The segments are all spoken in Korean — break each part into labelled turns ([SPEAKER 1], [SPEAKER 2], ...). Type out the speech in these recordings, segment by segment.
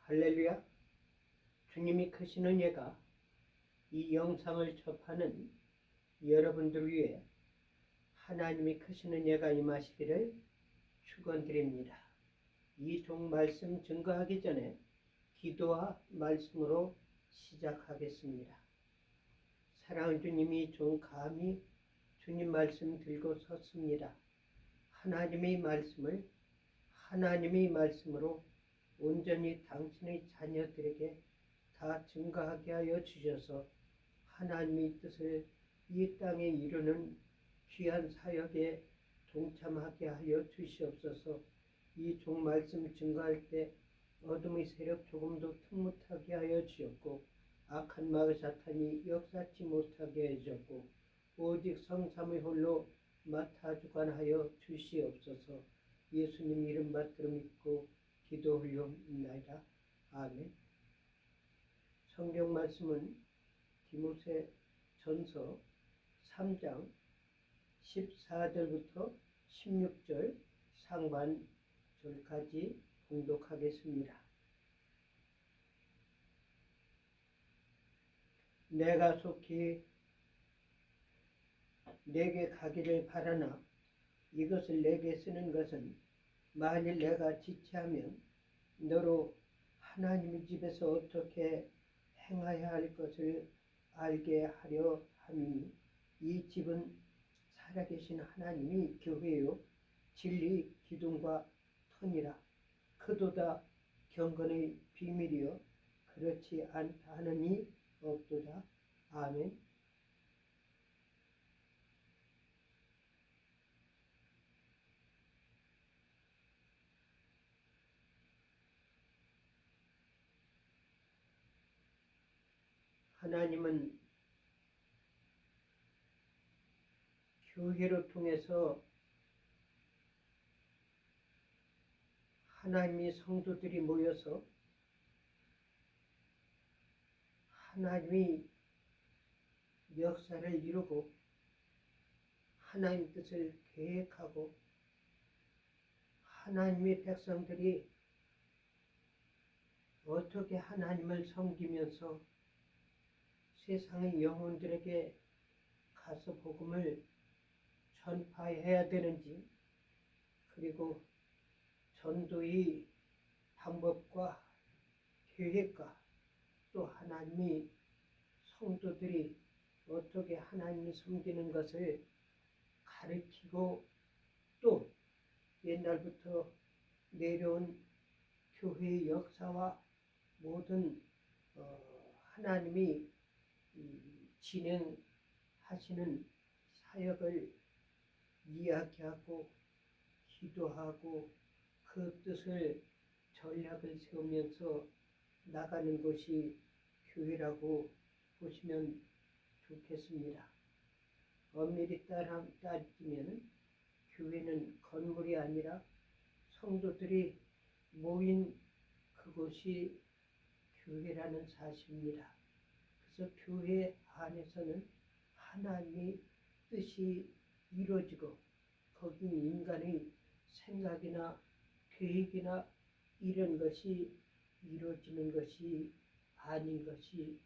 [SPEAKER 1] 할렐루야. 주님이 크시는 예가 이 영상을 접하는 여러분들 위해 하나님이 크시는 예가 임하시기를 축원드립니다. 이 종 말씀 증거하기 전에 기도와 말씀으로 시작하겠습니다. 사랑하는 주님이 종 감히 주님 말씀 들고 섰습니다. 하나님의 말씀으로 온전히 당신의 자녀들에게 다 증거하게 하여 주셔서 하나님의 뜻을 이 땅에 이루는 귀한 사역에 동참하게 하여 주시옵소서. 이 종 말씀 증거할 때 어둠의 세력 조금도 틈 못하게 하여 주셨고 악한 마귀 사탄이 역사치 못하게 해주셨고 오직 성삼의 홀로 맡아 주관하여 주시옵소서. 예수님 이름 받들어 믿고 기도 올려옵나이다. 아멘. 성경 말씀은 디모데 전서 3장 14절부터 16절 상반절까지 봉독하겠습니다. 내가 속히 내게 가기를 바라나 이것을 내게 쓰는 것은 만일 내가 지체하면 너로 하나님의 집에서 어떻게 행하여야 할 것을 알게 하려 함이니 이 집은 살아계신 하나님이 교회요 진리 기둥과 터니라. 크도다 경건의 비밀이요 그렇지 않다 하느니 없도다. 아멘. 하나님은 교회를 통해서 하나님의 성도들이 모여서 하나님의 역사를 이루고 하나님의 뜻을 계획하고 하나님의 백성들이 어떻게 하나님을 섬기면서 세상의 영혼들에게 가서 복음을 전파해야 되는지, 그리고 전도의 방법과 계획과 또 하나님의 성도들이 어떻게 하나님을 섬기는 것을 가르치고 또 옛날부터 내려온 교회의 역사와 모든 하나님이 진행하시는 사역을 이야기하고 기도하고 그 뜻을 전략을 세우면서 나가는 것이 교회라고 보시면 좋겠습니다. 엄밀히 따지면 교회는 건물이 아니라 성도들이 모인 그곳이 교회라는 사실입니다. 그래서 교회 안에서는 하나님의 뜻이 이루어지고 거기 인간의 생각이나 계획이나 이런 것이 이루어지는 것이 아닌 것이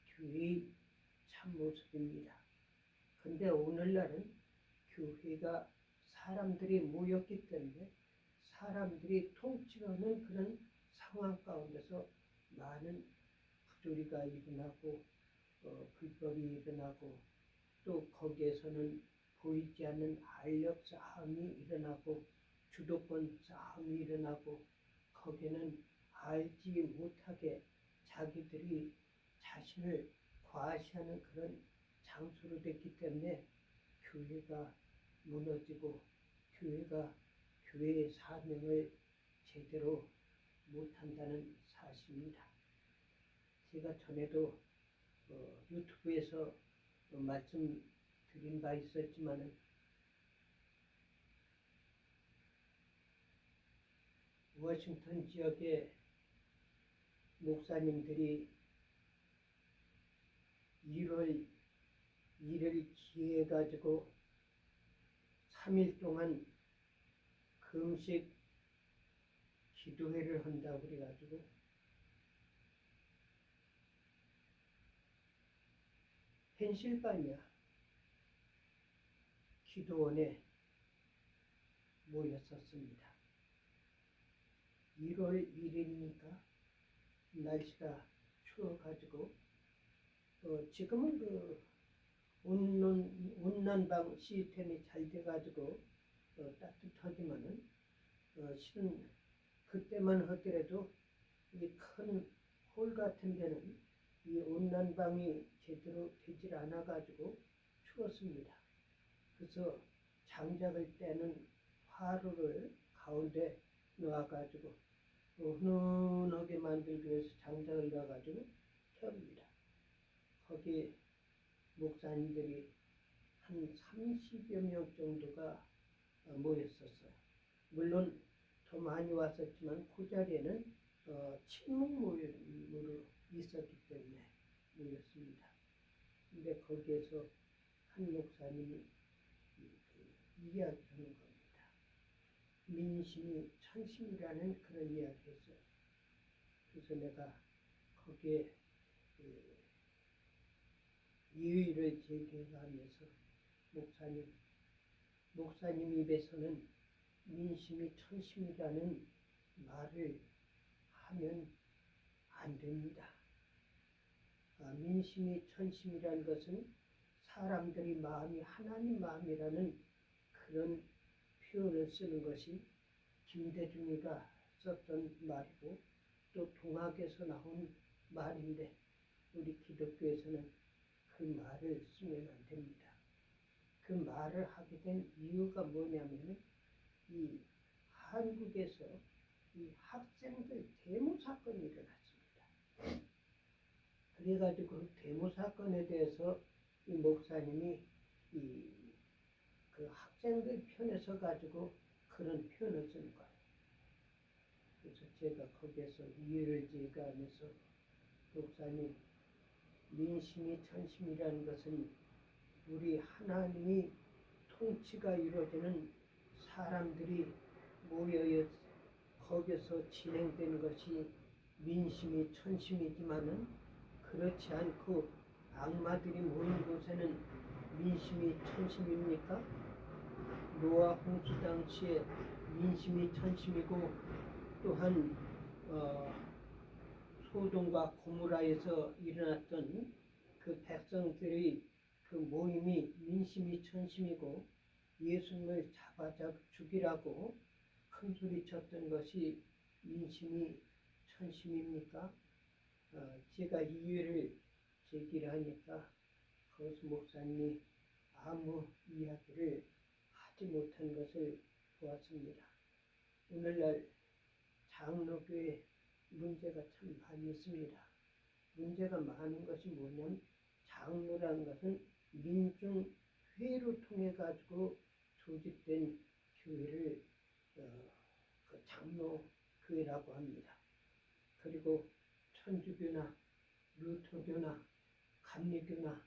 [SPEAKER 1] 교회의 참모습입니다. 그런데 오늘날은 교회가 사람들이 모였기 때문에 사람들이 통치하는 그런 상황 가운데서 많은 부조리가 일어나고 불법이 일어나고 또 거기에서는 보이지 않는 알력 싸움이 일어나고 주도권 싸움이 일어나고 거기에는 알지 못하게 자기들이 자신을 과시하는 그런 장소로 됐기 때문에 교회가 무너지고 교회가 교회의 사명을 제대로 못한다는 사실입니다. 제가 전에도 유튜브에서 말씀드린 바 있었지만 워싱턴 지역의 목사님들이 1월 1일 기해 가지고 3일 동안 금식 기도회를 한다고 그래가지고 펜실바니아 기도원에 모였었습니다. 1월 1일이니까 날씨가 추워가지고 지금은 그 온난방 시스템이 잘 돼가지고 따뜻하지만은 실은 그때만 하더라도 이 큰 홀 같은 데는 이 온난방이 제대로 되질 않아가지고 추웠습니다. 그래서 장작을 떼는 화로를 가운데 놓아가지고 훈훈하게 만들기 위해서 장작을 넣어가지고 켭니다. 거기 목사님들이 한 30여 명 정도가 모였었어요. 물론 더 많이 왔었지만 그 자리에는 친목 모임으로 있었기 때문에 모였습니다. 근데 거기에서 한 목사님이 이야기하는 겁니다. 민심이 천심이라는 그런 이야기였어요. 그래서 내가 거기에 이의를 제기하면서 목사님 입에서는 민심이 천심이라는 말을 하면 안 됩니다. 민심이 천심이라는 것은 사람들이 마음이 하나님 마음이라는 그런 표현을 쓰는 것이 김대중이가 썼던 말이고 또 동학에서 나온 말인데 우리 기독교에서는 그 말을 쓰면 안 됩니다. 그 말을 하게 된 이유가 뭐냐면 이 한국에서 이 학생들 데모 사건이 일어났습니다. 그래가지고 그 데모 사건에 대해서 이 목사님이 그 학생들 편에 서 가지고 그런 표현을 쓴 거예요. 그래서 제가 거기에서 이해를 제기하면서 목사님, 민심이 천심이라는 것은 우리 하나님이 통치가 이루어지는 사람들이 모여 거기서 진행되는 것이 민심이 천심이지만은 그렇지 않고 악마들이 모인 곳에는 민심이 천심입니까? 노아 홍수 당시에 민심이 천심이고 또한 소돔과 고모라에서 일어났던 그 백성들의 그 모임이 민심이 천심이고 예수님을 잡아 죽이라고 큰 소리 쳤던 것이 민심이 천심입니까? 제가 이유를 제기를 하니까 거기서 목사님이 아무 이야기를 하지 못한 것을 보았습니다. 오늘날 장로교에 문제가 참 많이 있습니다. 문제가 많은 것이 뭐냐면 장로라는 것은 민중회의로 통해 가지고 조직된 교회를 그 장로교회라고 합니다. 그리고 천주교나 루터교나 감리교나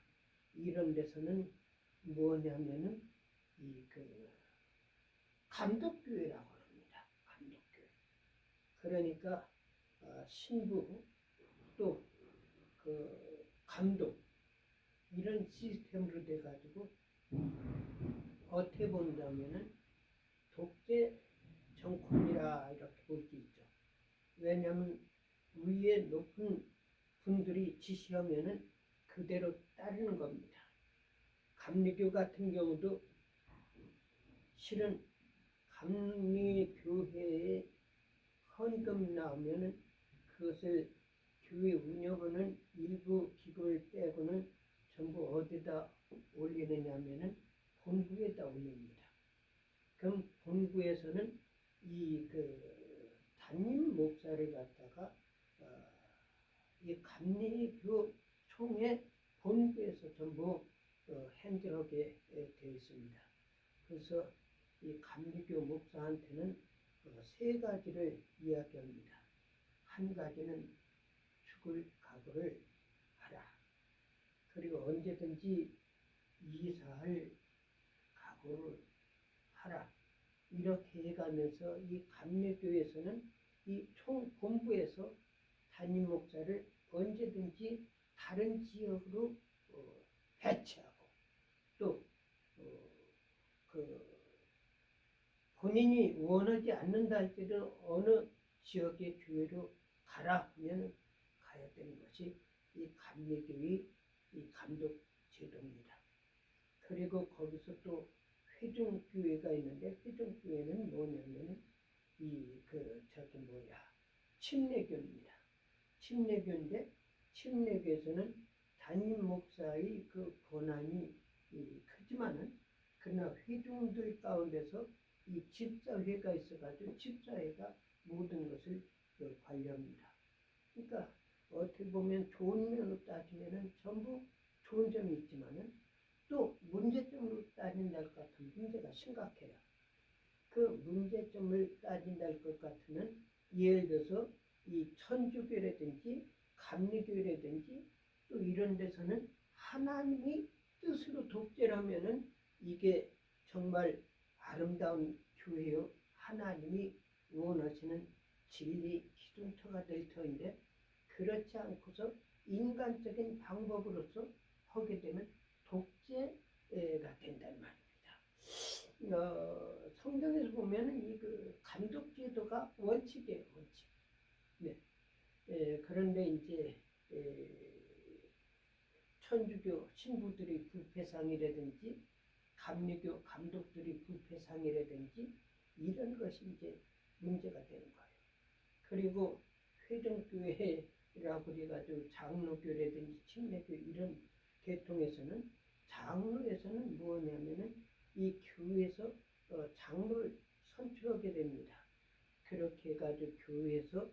[SPEAKER 1] 이런 데서는 뭐냐면은 그 감독교회라고 합니다. 감독교회. 그러니까 신부 또 그 감독 이런 시스템으로 돼 가지고 어떻게 본다면은 독재 정권이라 이렇게 볼 수 있죠. 왜냐하면 위에 높은 분들이 지시하면은 그대로 따르는 겁니다. 감리교 같은 경우도 실은 감리교회에 헌금 나오면은 그것을 교회 운영하는 일부 기금을 빼고는 전부 어디다 올리느냐면은 본부에다 올립니다. 그럼 본부에서는 그 담임 목사를 갖다가 이 감리교 총회 본부에서 전부 핸들하게 되어 있습니다. 그래서 이 감리교 목사한테는 세 가지를 이야기합니다. 한 가지는 죽을 각오를 하라. 그리고 언제든지 이사할 각오를 하라. 이렇게 해가면서 이 감리교에서는 이 총 본부에서 담임 목사를 언제든지 다른 지역으로 해체하고 또 그 본인이 원하지 않는다 할지라도 어느 지역의 교회로 가라 하면 가야 되는 것이 이 감리교의 이 감독 제도입니다. 그리고 거기서 또 회중교회가 있는데 회중교회는 뭐냐면은 침례교입니다. 침례교인데 침례교에서는 담임 목사의 그 권한이 크지만은 그러나 회중들 가운데서 이 집사회가 있어가지고 집사회가 모든 것을 관리합니다. 그러니까 어떻게 보면 좋은 면으로 따지면은 전부 좋은 점이 있지만은 또 문제점으로 따진다 할 것 같으면 문제가 심각해요. 그 문제점을 따진다 할 것 같으면 예를 들어서 이 천주교라든지 감리교라든지 또 이런 데서는 하나님이 뜻으로 독재라면은 이게 정말 아름다운 교회요 하나님이 원하시는 진리 기둥터가 될 터인데 그렇지 않고서 인간적인 방법으로서 하게 되면 독재가 된다는 말입니다. 성경에서 보면은 이 감독 제도가 원칙이에요, 원칙. 네. 그런데 이제 천주교 신부들이 불패상이라든지 감리교 감독들이 불패상이라든지 이런 것이 이제 문제가 되는 거예요. 그리고 회중교회라고 해가지고 장로교라든지 침례교 이런 계통에서는 장로에서는 뭐냐면은 이 교회에서 장로를 선출하게 됩니다. 그렇게 해가지고 교회에서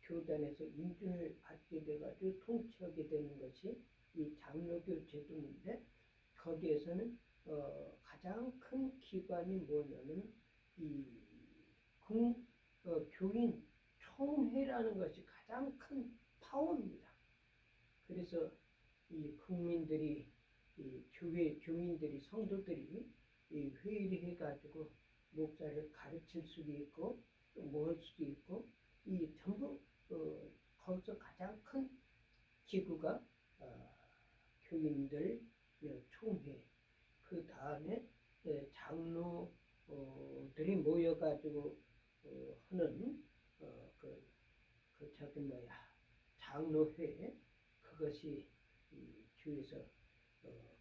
[SPEAKER 1] 교단에서 인준을 받게 돼가지고 통치하게 되는 것이 이 장로교 제도인데 거기에서는 가장 큰 기관이 뭐냐면 이 교인 총회라는 것이 가장 큰 파워입니다. 그래서 이 국민들이 이 교인들이 성도들이 이 회의를 해가지고 목사를 가르칠 수도 있고 또 뭐 할 수도 있고 이 전부 거기서 가장 큰 기구가 교인들 총회 그 다음에 장로들이 모여가지고 하는 장로회 그것이 이 교회에서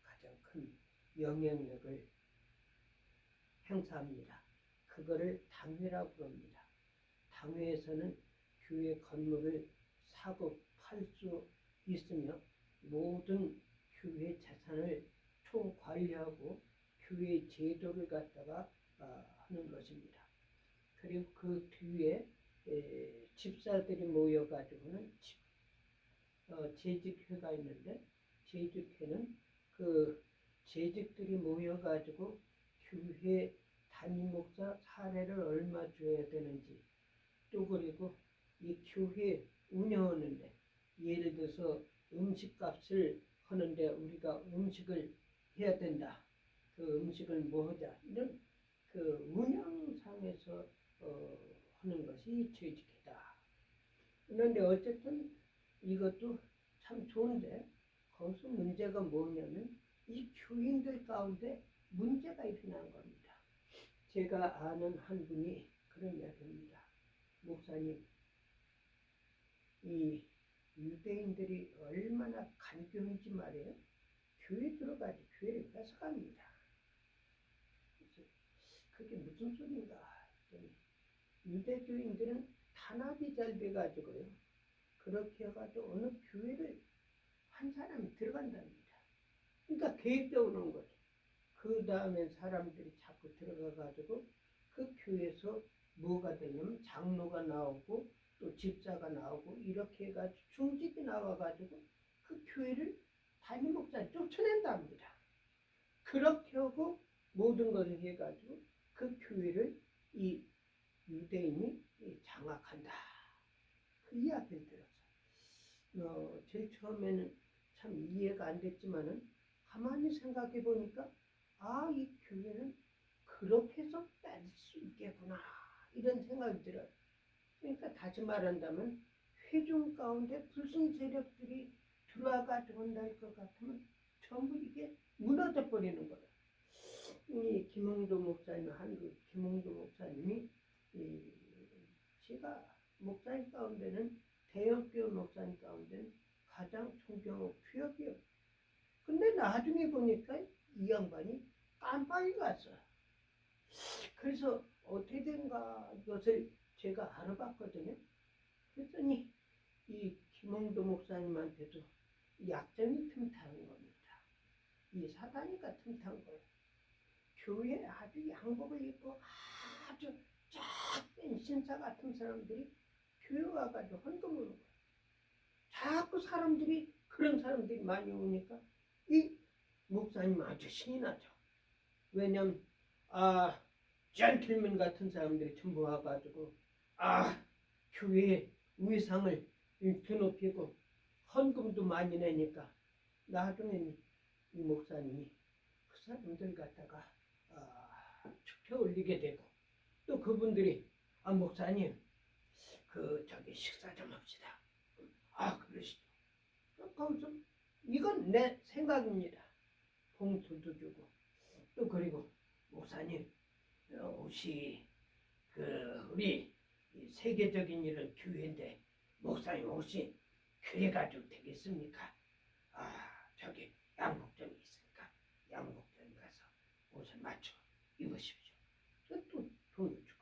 [SPEAKER 1] 가장 큰 영향력을 행사합니다. 그거를 당회라고 부릅니다. 당회에서는 교회 건물을 사고 팔 수 있으며 모든 교회 재산을 총관리하고 교회 제도를 갖다가 하는 것입니다. 그리고 그 뒤에 집사들이 모여가지고는 재직회가 있는데 재직회는 그 재직들이 모여가지고 교회 담임 목사 사례를 얼마 줘야 되는지 또 그리고 이 교회 운영하는데 예를 들어서 음식값을 하는데 우리가 음식을 해야 된다. 그 음식을 뭐 하자 이런 그 운영상에서 하는 것이 재직회다. 그런데 어쨌든 이것도 참 좋은데 거기서 문제가 뭐냐면 이 교인들 가운데 문제가 일어난 겁니다. 제가 아는 한 분이 그런 이야기입니다. 목사님, 이 유대인들이 얼마나 간교한지 말이에요. 교회 들어가지 교회를 뺏어갑니다. 그래서 그게 무슨 소린가 했더니 유대교인들은 단합이 잘 돼가지고요. 그렇게 해가지고 어느 교회를 한 사람이 들어간답니다. 그러니까 계획적으로 온 거죠. 그 다음에 사람들이 자꾸 들어가가지고 그 교회에서 뭐가 되냐면 장로가 나오고 또 집사가 나오고 이렇게 해가지고 중직이 나와가지고 그 교회를 담임 목사를 쫓아낸답니다. 그렇게 하고 모든 것을 해가지고 그 교회를 이 유대인이 장악한다. 그 이야기를 들었어요. 제일 처음에는 참 이해가 안 됐지만은 가만히 생각해 보니까 이 교회는 그렇게 해서 뺄 수 있겠구나 이런 생각이 들어요. 그러니까 다시 말한다면 회중 가운데 불순 세력들이 들어와가지고 온다 할 것 같으면 전부 이게 무너져 버리는 거예요. 이 김홍도 목사님, 한국 김홍도 목사님이 제가 목사님 가운데는 대형교회 목사님 가운데는 가장 존경하고 귀하게요. 근데 나중에 보니까 이 양반이 깜빡이 갔어요. 그래서 어떻게 된가 이것을 제가 알아봤거든요. 그랬더니 이 김홍도 목사님한테도 약점이 틈타는 겁니다. 이 사단이가 틈탄 거예요. 교회에 아주 양복을 입고 아주 쫙뺀 신사 같은 사람들이 교회 와가지고 헌금을 오는 거예요. 자꾸 사람들이 그런 사람들이 많이 오니까 이 목사님 아주 신이 나죠. 왜냐면 젠틀맨 같은 사람들이 전부 와가지고 교회의 위상을 드높이고 헌금도 많이 내니까 나중에 이 목사님이 그 사람들 갖다가 축혀 올리게 되고 또 그분들이 목사님 저기 식사 좀 합시다. 그러시죠. 거기서 이건 내 생각입니다. 봉투도 주고 또 그리고 목사님 옷이 우리 세계적인 이런 교회인데 목사님 옷이 그래가지고 되겠습니까? 저기 양복점이 있으니까 양복점 가서 옷을 맞춰 입으십시오. 또 돈을 주고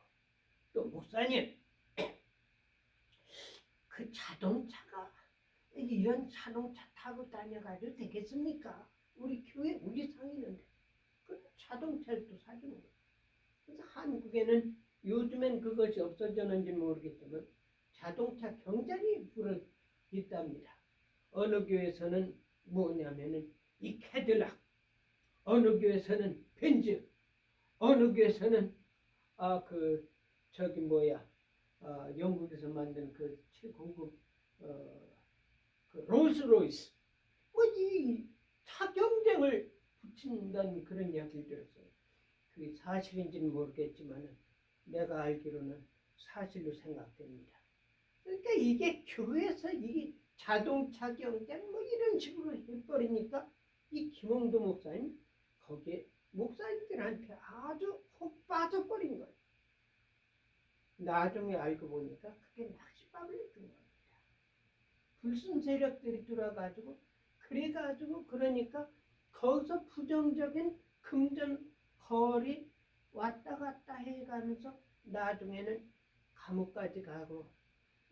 [SPEAKER 1] 또 목사님 그 자동차가 이런 자동차 타고 다녀가지고 되겠습니까? 우리 교회 우리 상이는데 그 자동차를 또 사주는 거예요. 그래서 한국에는 요즘엔 그것이 없어졌는지 모르겠지만 자동차 경쟁이 불어 있답니다. 어느 교회에서는 뭐냐면은 이 캐딜락, 어느 교회에서는 벤츠, 어느 교회에서는 영국에서 만든 그 최고급 그 롤스로이스 이 차 경쟁을 붙인다는 그런 이야기를 들었어요. 그게 사실인지는 모르겠지만 내가 알기로는 사실로 생각됩니다. 그러니까 이게 교회에서 이 자동차 경쟁 이런 식으로 해버리니까 이 김홍도 목사님 거기에 목사님들한테 아주 푹 빠져버린 거예요. 나중에 알고 보니까 그게 낚시밥을 준 겁니다. 불순 세력들이 들어와가지고 그래가지고 그러니까 거기서 부정적인 금전 거리 왔다 갔다 해가면서 나중에는 감옥까지 가고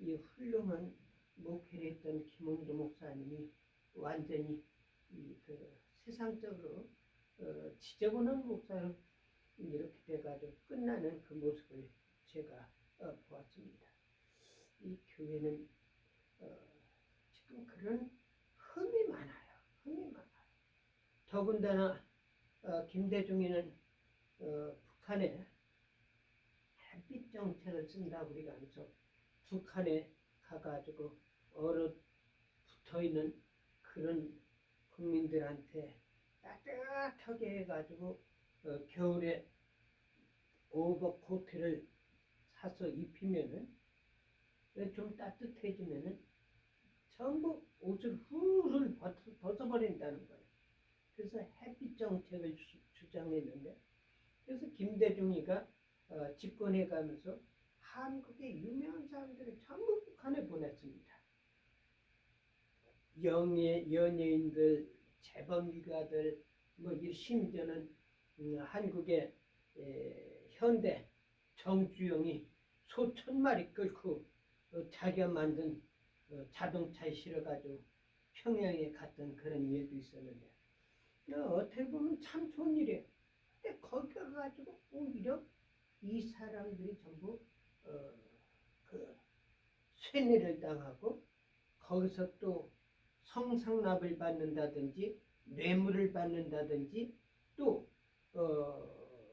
[SPEAKER 1] 이 훌륭한 목회를 했던 김홍도 목사님이 완전히 세상적으로 지저분한 목사로 이렇게 돼가지고 끝나는 그 모습을 제가 보았습니다. 이 교회는 지금 그런 흠이 많아요. 더군다나 김대중이는 북한에 햇빛 정책을 쓴다고 우리가 하면서 북한에 가가지고 얼어붙어있는 그런 국민들한테 따뜻하게 해가지고 겨울에 오버코트를 사서 입히면은 좀 따뜻해지면은 전부 옷을 훌훌 벗어버린다는 거예요. 그래서 햇빛 정책을 주장했는데 그래서 김대중이가 집권해가면서 한국의 유명한 사람들을 전부 북한에 보냈습니다. 연예인들, 재벌가들, 심지어는 한국의 현대 정주영이 소 1000마리 끌고 자기가 만든 자동차에 실어가지고 평양에 갔던 그런 일도 있었는데 어떻게 보면 참 좋은 일이에요. 근데 거기 가가지고 오히려 이 사람들이 전부 쇠뇌를 당하고 거기서 또 성상납을 받는다든지 뇌물을 받는다든지 또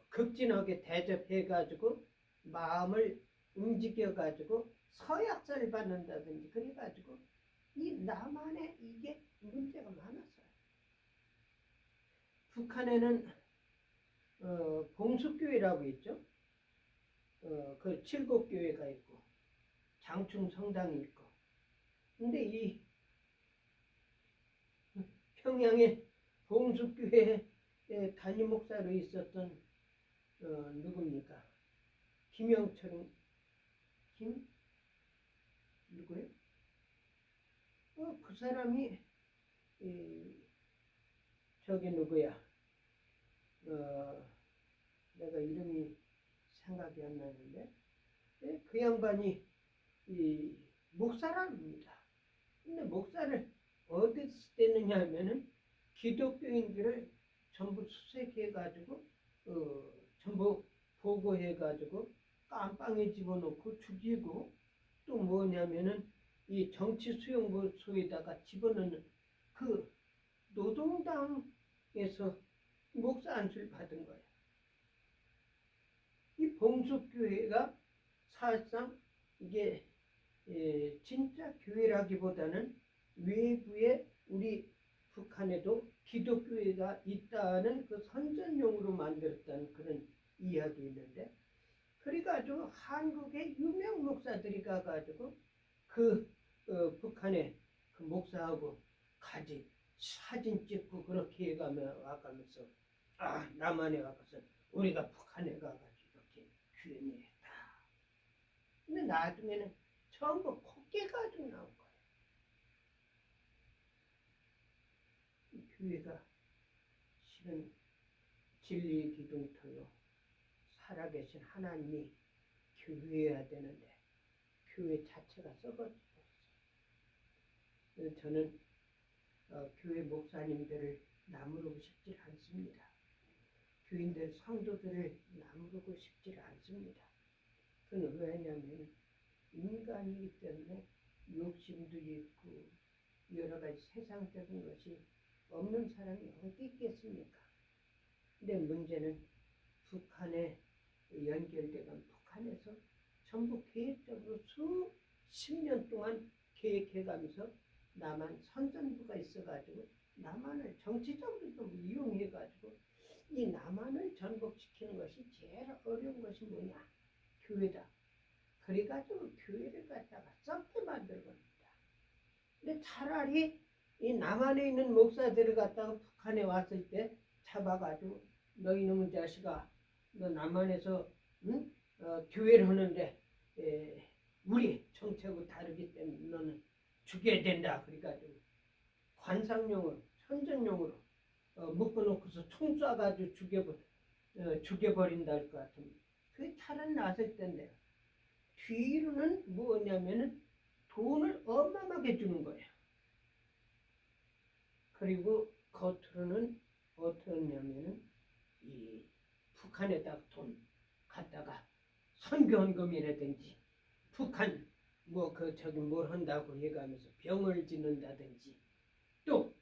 [SPEAKER 1] 극진하게 대접해가지고 마음을 움직여가지고 서약서를 받는다든지 그래가지고 이 남한에 이게 문제가 많았어요. 북한에는 봉수교회라고 있죠. 그 칠곡교회가 있고 장충성당이 있고 근데 이 평양에 봉숙교회 담임 목사로 있었던 누굽니까? 김영철 김 누구요? 그 사람이 저기 누구야? 내가 이름이 생각이 안 나는데 그 양반이 목사랍니다. 근데 목사를 어디서 떼느냐 하면은 기독교인들을 전부 수색해가지고 전부 보고해가지고 깜빵에 집어넣고 죽이고 또 뭐냐면은 이 정치 수용소에다가 집어넣는 그 노동당에서 목사 안수를 받은 거예요. 이 봉숙교회가 사실상 이게 진짜 교회라기보다는 외부에 우리 북한에도 기독교회가 있다는 그 선전용으로 만들었다는 그런 이야기 있는데, 그래가지고 한국의 유명 목사들이 가가지고 그 북한에 그 목사하고 같이 사진 찍고 그렇게 와가면서 남한에 와서 우리가 북한에 가가지고 이렇게 규현했다. 근데 나중에는 전부 콧게 가지고 나온 거예요. 이 교회가 실은 진리의 기둥터요, 살아계신 하나님이 교회여야 되는데 교회 자체가 썩어지고 있어요. 저는 교회 목사님들을 나무르고 싶지 않습니다. 교인들 성도들을 나무르고 싶지 않습니다. 그건 왜냐하면 인간이기 때문에 욕심도 있고 여러 가지 세상적인 것이 없는 사람이 어디 있겠습니까? 근데 문제는 북한에 연결되건 북한에서 전부 계획적으로 수십 년 동안 계획해가면서 남한 선전부가 있어가지고 남한을 정치적으로도 이용해가지고 이 남한을 전복시키는 것이 제일 어려운 것이 뭐냐? 교회다. 그래가지고 교회를 갖다가 썩게 만들 겁니다. 근데 차라리 이 남한에 있는 목사들을 갖다가 북한에 왔을 때 잡아가지고 너 이놈의 자식아, 너 남한에서 교회를 하는데 우리 정책하고 다르기 때문에 너는 죽여야 된다. 그래가지고 관상용으로 선전용으로 묶어놓고서 총 쏴가지고 죽여버린다 할 것 같으면 그게 차라리 나았을 텐데, 뒤로는 뭐냐면은 돈을 어마어마하게 주는 거예요. 그리고 겉으로는 어떠냐면은 이 북한에다 돈 갖다가 선교헌금이라든지 북한 뭘 한다고 해가면서 병을 짓는다든지 또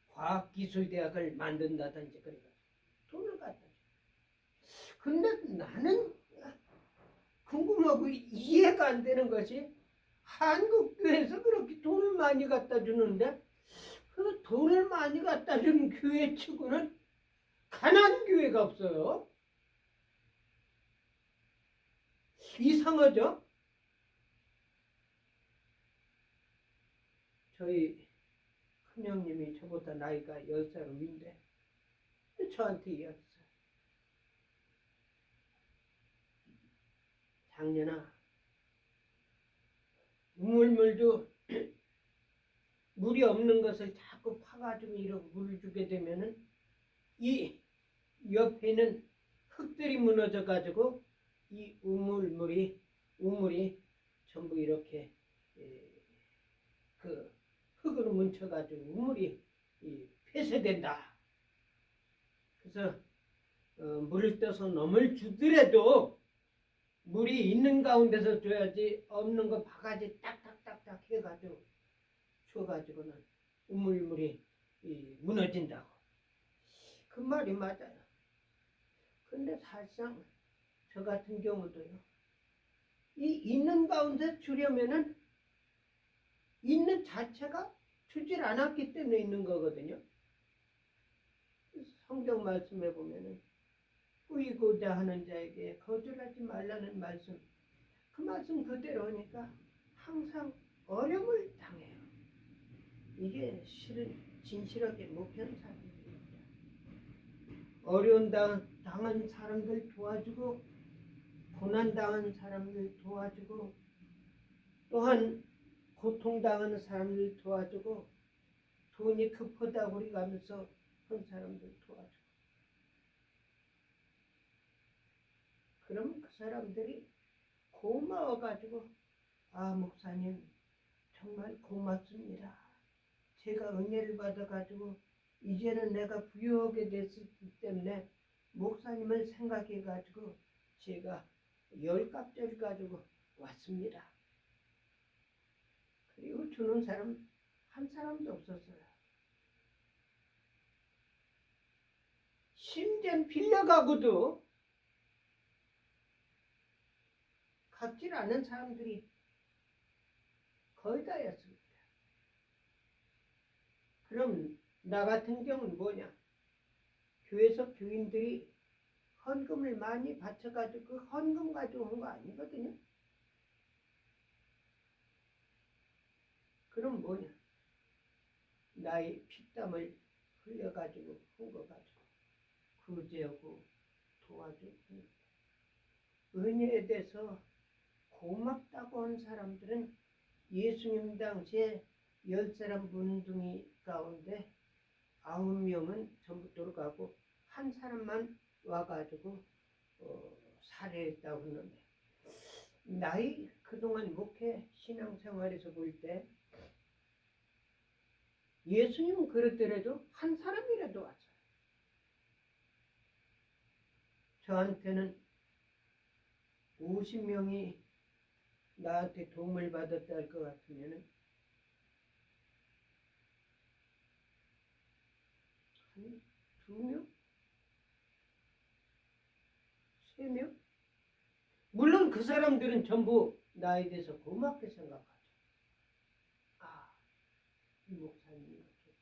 [SPEAKER 1] 과학기술대학을 만든다든지 그래가지고 돈을 갖다 줘. 근데 나는 궁금하고 이해가 안 되는 것이 한국교회에서 그렇게 돈을 많이 갖다 주는데 그 돈을 많이 갖다 주는 교회 치고는 가난한 교회가 없어요. 이상하죠? 저희 큰형님이 저보다 나이가 10살 위인데 저한테 이야기했어요. 장년아, 우물물도 물이 없는 것을 자꾸 파가지고 이렇게 물을 주게 되면은 이 옆에는 흙들이 무너져 가지고 이 우물이 전부 이렇게 그 흙으로 뭉쳐 가지고 우물이 폐쇄된다. 그래서 물을 떠서 넘을 주더라도 물이 있는 가운데서 줘야지, 없는 거 바가지 딱딱딱딱 해가지고 줘가지고는 우물물이 무너진다고. 그 말이 맞아요. 근데 사실상 저 같은 경우도요, 이 있는 가운데 주려면은 있는 자체가 주질 않았기 때문에 있는 거거든요. 성경 말씀에 보면은 꾸이고자 하는 자에게 거절하지 말라는 말씀, 그 말씀 그대로 하니까 항상 어려움을 당해요. 이게 실은 진실하게 목회하는 사람이에요. 어려운 당한 사람들 도와주고 고난당한 사람들 도와주고 또한 고통당하는 사람들 도와주고 돈이 급하다고 우리 가면서 그런 사람들 도와주고 그럼 그 사람들이 고마워가지고 아 목사님 정말 고맙습니다. 제가 은혜를 받아가지고 이제는 내가 부유하게 됐기 때문에 목사님을 생각해가지고 제가 10갑절 가지고 왔습니다. 그리고 주는 사람 한 사람도 없었어요. 심지어 빌려가고도 갚질 않은 사람들이 거의 다였습니다. 그럼 나 같은 경우는 뭐냐? 교회에서 교인들이 헌금을 많이 바쳐가지고 그 헌금 가지고 온 거 아니거든요. 그럼 뭐냐? 나의 피땀을 흘려가지고 한 거 가지고 구제하고 도와주고 은혜에 대해서 고맙다고 한 사람들은 예수님 당시에 10사람 문둥이 가운데 9명은 전부 돌아가고 한 사람만 와가지고 살해했다고 하는데 나이 그동안 목회 신앙생활에서 볼 때 예수님은 그렇더라도 한 사람이라도 왔어요. 저한테는 50명이 나한테 도움을 받았다 할 것 같으면 한 2명? 3명? 물론 그 사람들은 전부 나에 대해서 고맙게 생각하죠. 아, 이 목사님이 좋다.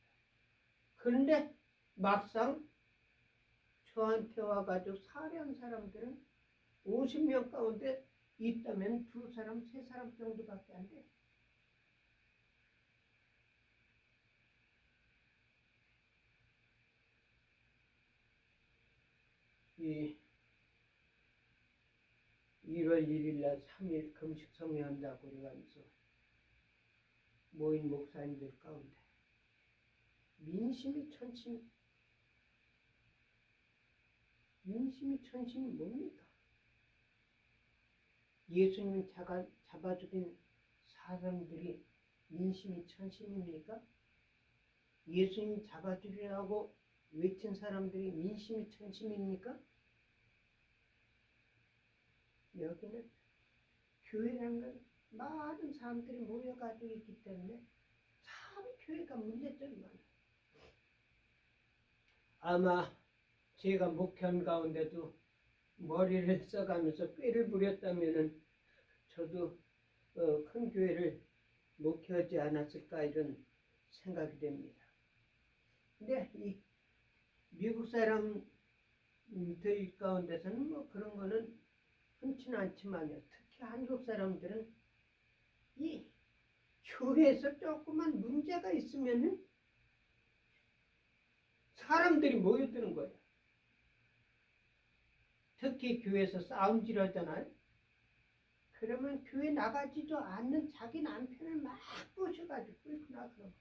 [SPEAKER 1] 그런데 막상 저한테 와가지고 살해한 사람들은 50명 가운데 있다면 2사람, 3사람 정도밖에 안 돼. 이 1월 1일 날 3일 금식 성회한다고 그러면서 모인 목사님들 가운데 민심이 천심이 뭡니까? 예수님이 잡아 죽인 사람들이 민심이 천심입니까? 예수님 잡아 죽이라고 외친 사람들이 민심이 천심입니까? 여기는 교회라는 건 많은 사람들이 모여가지고 있기 때문에 참 교회가 문제점이 많아요. 아마 제가 목회한 가운데도 머리를 써가면서 꾀를 부렸다면은 저도 큰 교회를 목회하지 않았을까 이런 생각이 됩니다. 근데 이 미국 사람들 가운데서는 뭐 그런 거는 흔치는 않지만요. 특히 한국 사람들은 이 교회에서 조그만 문제가 있으면은 사람들이 모여드는 거예요. 특히 교회에서 싸움질 하잖아요. 그러면 교회 나가지도 않는 자기 남편을 막 꼬셔가지고 끌고 나가는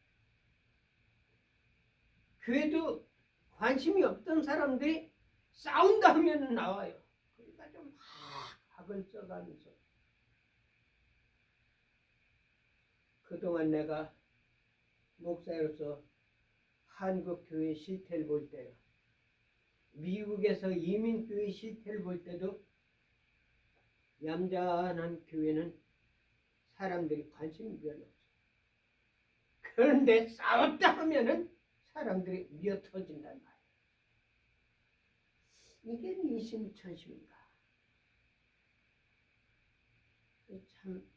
[SPEAKER 1] 교회도 관심이 없던 사람들이 싸운다 하면 나와요. 그러니까 좀 막 악을 써가면서 그동안 내가 목사로서 한국 교회 실태를 볼 때요. 미국에서 이민교회 실태를 볼 때도 얌전한 교회는 사람들이 관심이 별로 없어요. 그런데 싸웠다 하면은 사람들이 미어 터진단 말이에요. 이게 민심천심인가? 참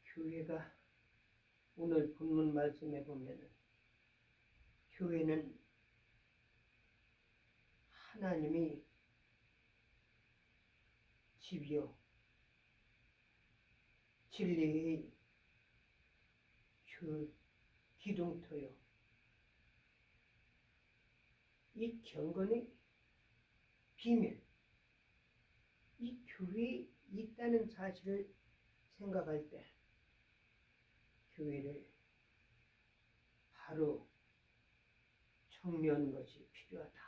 [SPEAKER 1] 교회가 오늘 본문 말씀에 보면은 교회는 하나님이 집이요 진리의 기둥터요 이 경건의 비밀, 이 교회에 있다는 사실을 생각할 때 교회를 바로 정리하는 것이 필요하다.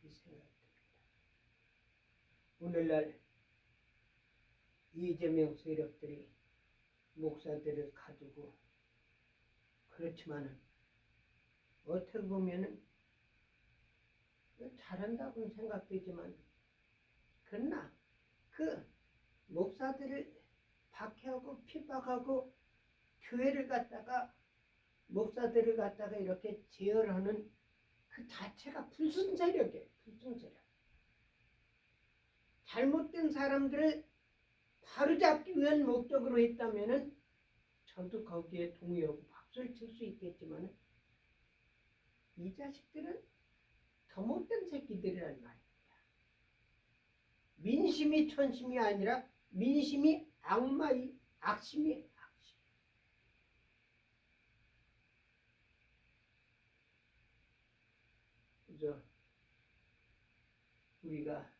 [SPEAKER 1] 이 생각됩니다. 오늘날 이재명 세력들이 목사들을 가두고 그렇지만은 어떻게 보면은 잘한다고는 생각되지만 그러나 그 목사들을 박해하고 핍박하고 교회를 갖다가 목사들을 갖다가 이렇게 제어하는 그 자체가 불순세력이에요. 불순세력. 잘못된 사람들을 바로잡기 위한 목적으로 했다면은 저도 거기에 동의하고 박수를 칠 수 있겠지만 이 자식들은 더 못된 새끼들이란 말입니다. 민심이 천심이 아니라 민심이 악마의 악심이에요. 악심. 그죠? 우리가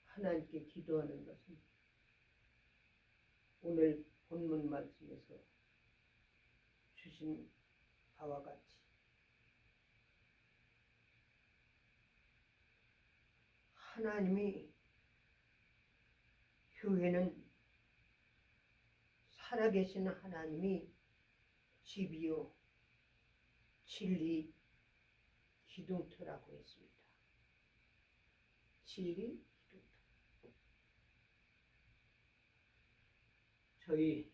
[SPEAKER 1] 하나님께 기도하는 것은 오늘 본문 말씀에서 주신 바와 같이 하나님이 교회는 살아계신 하나님이 집이요 진리 기둥터라고 했습니다. 진리 기둥터. 저희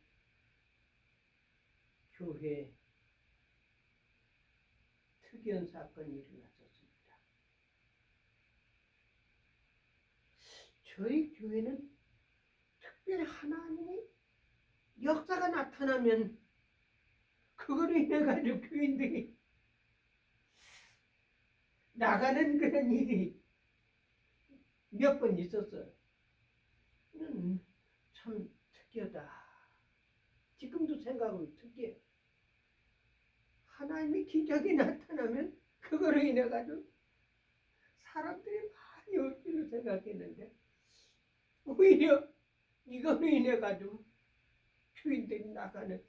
[SPEAKER 1] 교회에 특이한 사건이 일어났었습니다. 저희 교회는 특별히 하나님의 역사가 나타나면 그거로 인해 가지고 교인들이 나가는 그런 일이 몇 번 있었어요. 참 특이하다. 지금도 생각하면 특이해요. 하나님의 기적이 나타나면 그거로 인해 가지고 사람들이 많이 올 줄을 생각했는데 오히려 이거로 인해 가지고 교인들이 나가는.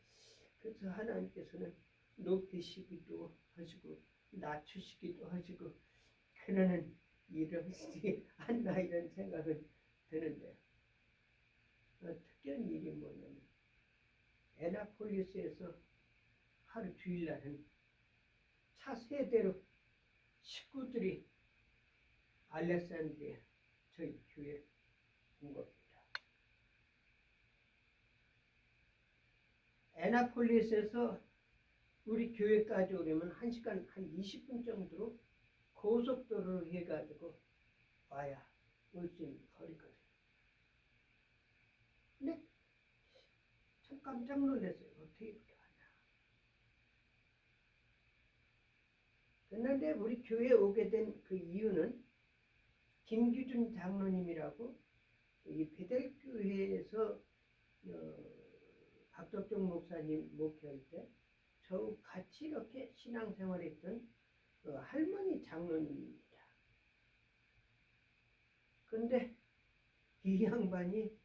[SPEAKER 1] 그래서 하나님께서는 높이시기도 하시고 낮추시기도 하시고 그러는 이러시지 않나 이런 생각은 드는데요. 특이한 일이 뭐냐면 애나폴리스에서 하루 주일날은 차 3대로 식구들이 알렉산드리아 저희 교회에 온 겁니다. 애나폴리스에서 우리 교회까지 오려면 1시간 한 20분 정도로 고속도로를 해가지고 와야 올 수 있는 거리거든요. 근데 참 깜짝 놀랐어요. 어떻게 이렇게 왔나. 그런데 우리 교회에 오게 된 그 이유는 김규준 장로님이라고 이 베델교회에서 박덕종 목사님 목회할 때 저 같이 이렇게 신앙생활했던 할머니 장로님입니다. 근데 이 양반이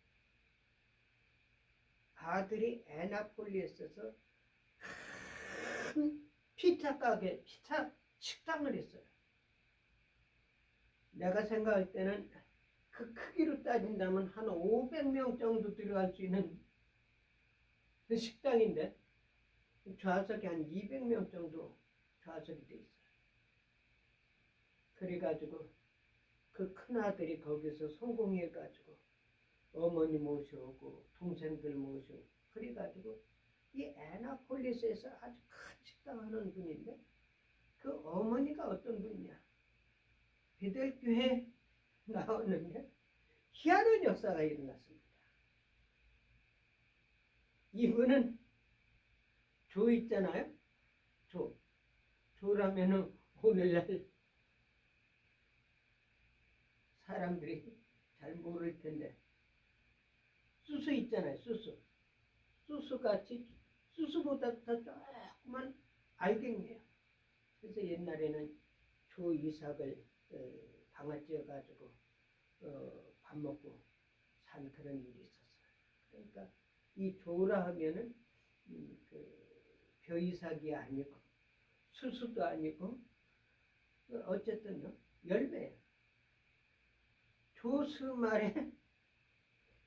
[SPEAKER 1] 아들이 애나폴리스에서 큰 피자 가게, 피자 식당을 했어요. 내가 생각할 때는 그 크기로 따진다면 한 500명 정도 들어갈 수 있는 그 식당인데 좌석이 한 200명 정도 좌석이 돼 있어요. 그래가지고 그 큰아들이 거기서 성공해가지고 어머니 모셔오고 동생들 모셔오고 그래가지고 이 애나폴리스에서 아주 큰 식당 하는 분인데 그 어머니가 어떤 분이냐, 베델교회 나오는데 희한한 역사가 일어났습니다. 이분은 조 있잖아요. 조라면은 오늘날 사람들이 잘 모를 텐데 수수 있잖아요. 수수같이 수수보다 더 조그만 알갱이에요. 그래서 옛날에는 조 이삭을 방아찌어 가지고 밥 먹고 산 그런 일이 있었어요. 그러니까 이 조라 하면은 벼이삭이 아니고 수수도 아니고 어쨌든요 열매예요. 조수말에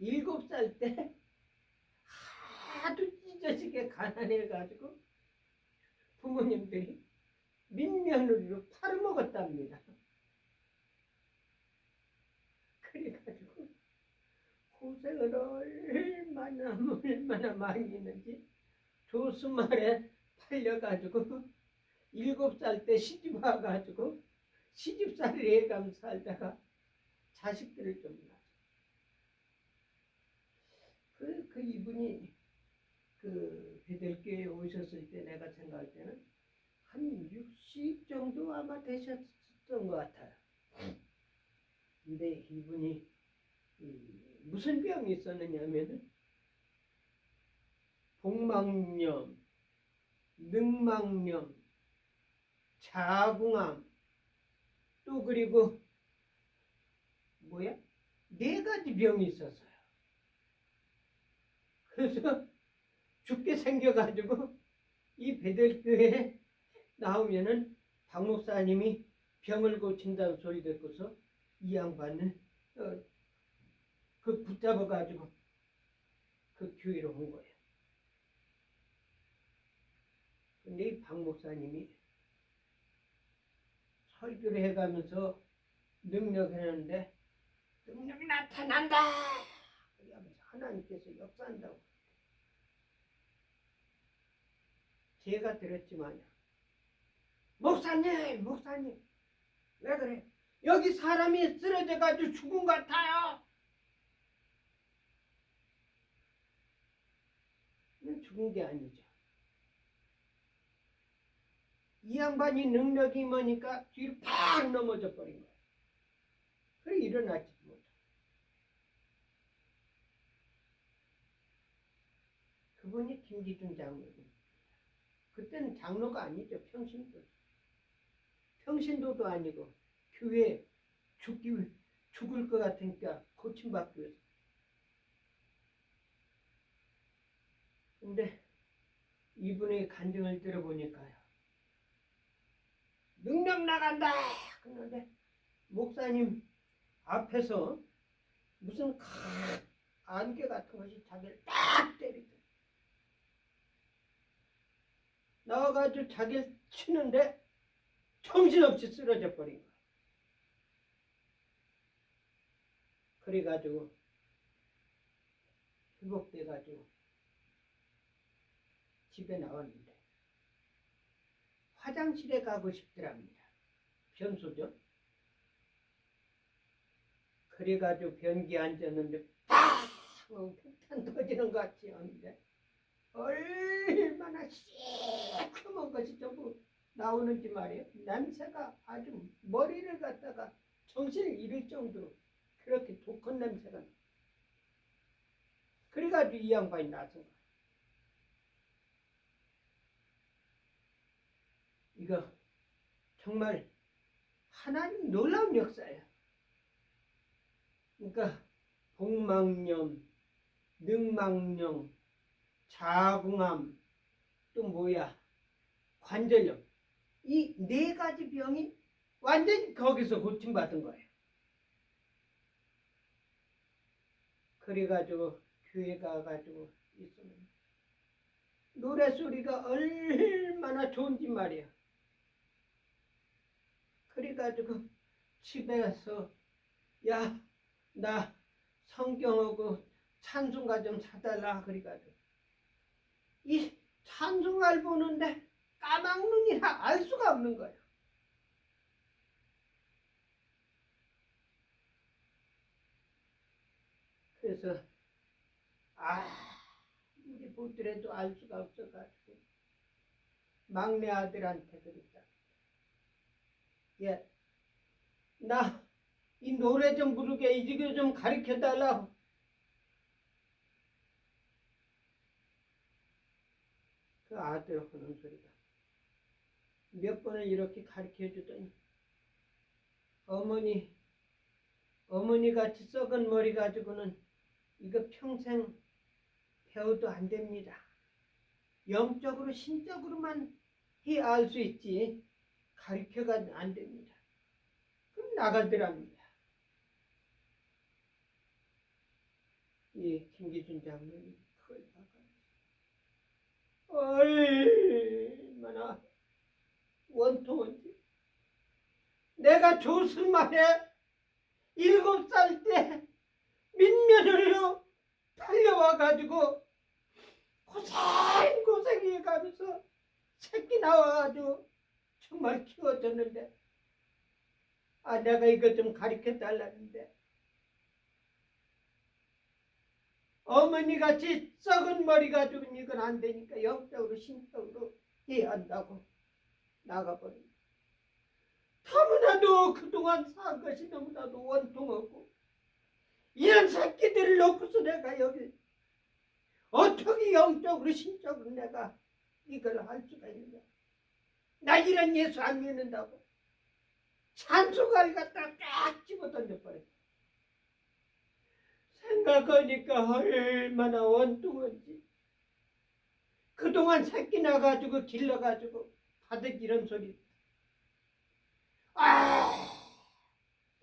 [SPEAKER 1] 7살 때 하도 찢어지게 가난해가지고 부모님들이 민며느리로 팔아먹었답니다. 그래가지고 고생을 얼마나 많이 했는지 조수말에 팔려가지고 7살 때 시집 와가지고 시집살이 해감 살다가 자식들을 좀 낳았어요. 그 이분이 그 베델교회에 오셨을 때 내가 생각할 때는 한 60 정도 아마 되셨던 것 같아요. 근데 이분이 무슨 병이 있었느냐면은 복막염, 늑막염, 자궁암, 또 그리고 4가지 병이 있었어요. 그래서 죽게 생겨가지고 이 베델교회에 나오면은 박 목사님이 병을 고친다는 소리 듣고서 이 양반은 그 붙잡아가지고 그 교회로 온 거예요. 근데 이 박 목사님이 설교를 해가면서 능력했는데 능력이 나타난다! 그러면서 하나님께서 역사한다고. 제가 들었지만요. 목사님, 왜 그래? 여기 사람이 쓰러져가지고 죽은 것 같아요. 죽은 게 아니죠. 이 양반이 능력이 뭐니까 뒤로 팍 넘어져 버린 거예요. 그래 일어나지 못해. 그분이 김기준 장로입니다. 그때는 장로가 아니죠. 평신도도 아니고 교회 죽을 것 같으니까 고침받기 위해서. 근데 이분의 간증을 들어보니까요. 능력 나간다! 그런데 목사님 앞에서 무슨 안개 같은 것이 자기를 딱 때리더라고요. 나와가지고 자기를 치는데 정신없이 쓰러져 버린 거야. 그래가지고 회복돼가지고 집에 나왔는데 화장실에 가고 싶더랍니다. 변소죠. 그래가지고 변기에 앉았는데 팍! 폭탄 터지는 것 같이 하는데 얼마나 시커먼 것이 전부 나오는지 말이에요. 냄새가 아주 머리를 갖다가 정신을 잃을 정도로 그렇게 독한 냄새가 나. 그래가지고 이 양반이 나선 거야. 이거 정말 하나님 놀라운 역사예요. 그러니까 복막염, 늑막염, 자궁암, 또 관절염, 이 4가지 병이 완전히 거기서 고침받은 거예요. 그래가지고 교회 가가지고 있으면 노래소리가 얼마나 좋은지 말이야. 그래가지고 집에서 야, 나 성경하고 찬송가 좀 사달라. 그래가지고 이 찬송가를 보는데 까막눈이라 알 수가 없는 거예요. 그래서 우리 보더라도 알 수가 없어가지고 막내 아들한테 그랬다. 예, 나 이 노래 좀 부르게 이거 좀 가르쳐 달라고. 그 아들 하는 소리가 몇 번을 이렇게 가르쳐 주더니 어머니 같이 썩은 머리 가지고는 이거 평생 배워도 안 됩니다. 영적으로 신적으로만 해 알 수 있지 가르쳐가 안 됩니다. 그럼 나가더랍니다. 이 김기준 장로님 그걸 나가. 얼마나 원통한지. 내가 조선만에 7살 때 민면으로 달려와가지고 고생해가면서 새끼 나와가지고 정말 키워줬는데 내가 이거 좀 가르쳐 달라는데 어머니같이 썩은 머리 가지고는 이건 안 되니까 영적으로 신적으로 해야 한다고 나가버린다. 너무나도 그동안 산 것이 너무나도 원통하고 이런 새끼들을 놓고서 내가 여기 어떻게 영적으로 신적으로 내가 이걸 할 수가 있느냐. 나 이런 예수 안 믿는다고 찬송가를 갖다가 쫙 집어 던져버렸다. 생각하니까 얼마나 원통한지. 그동안 새끼 나가지고 길러가지고 다들 이런 소리.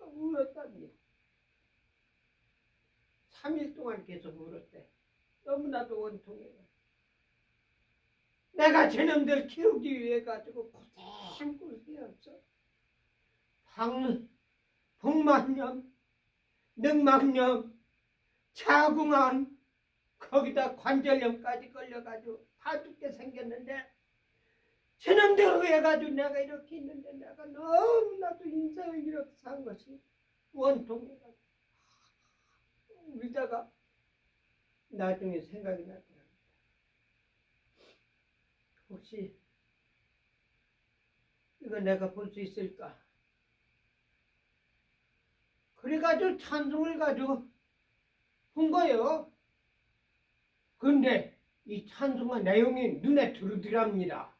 [SPEAKER 1] 울었답니다. 3일 동안 계속 울었대. 너무나도 원통해. 내가 저놈들 키우기 위해 가지고 고생했어. 복만염, 늑막염, 자궁암, 거기다 관절염까지 걸려가지고 다 죽게 생겼는데 저놈들 해가지고 내가 이렇게 있는데 내가 너무나도 인생을 이렇게 산 것이 원통해가지고 울다가 나중에 생각이 나더랍니다. 혹시 이거 내가 볼 수 있을까? 그래가지고 찬송을 가지고 한 거예요. 근데 이 찬송의 내용이 눈에 들어오더랍니다.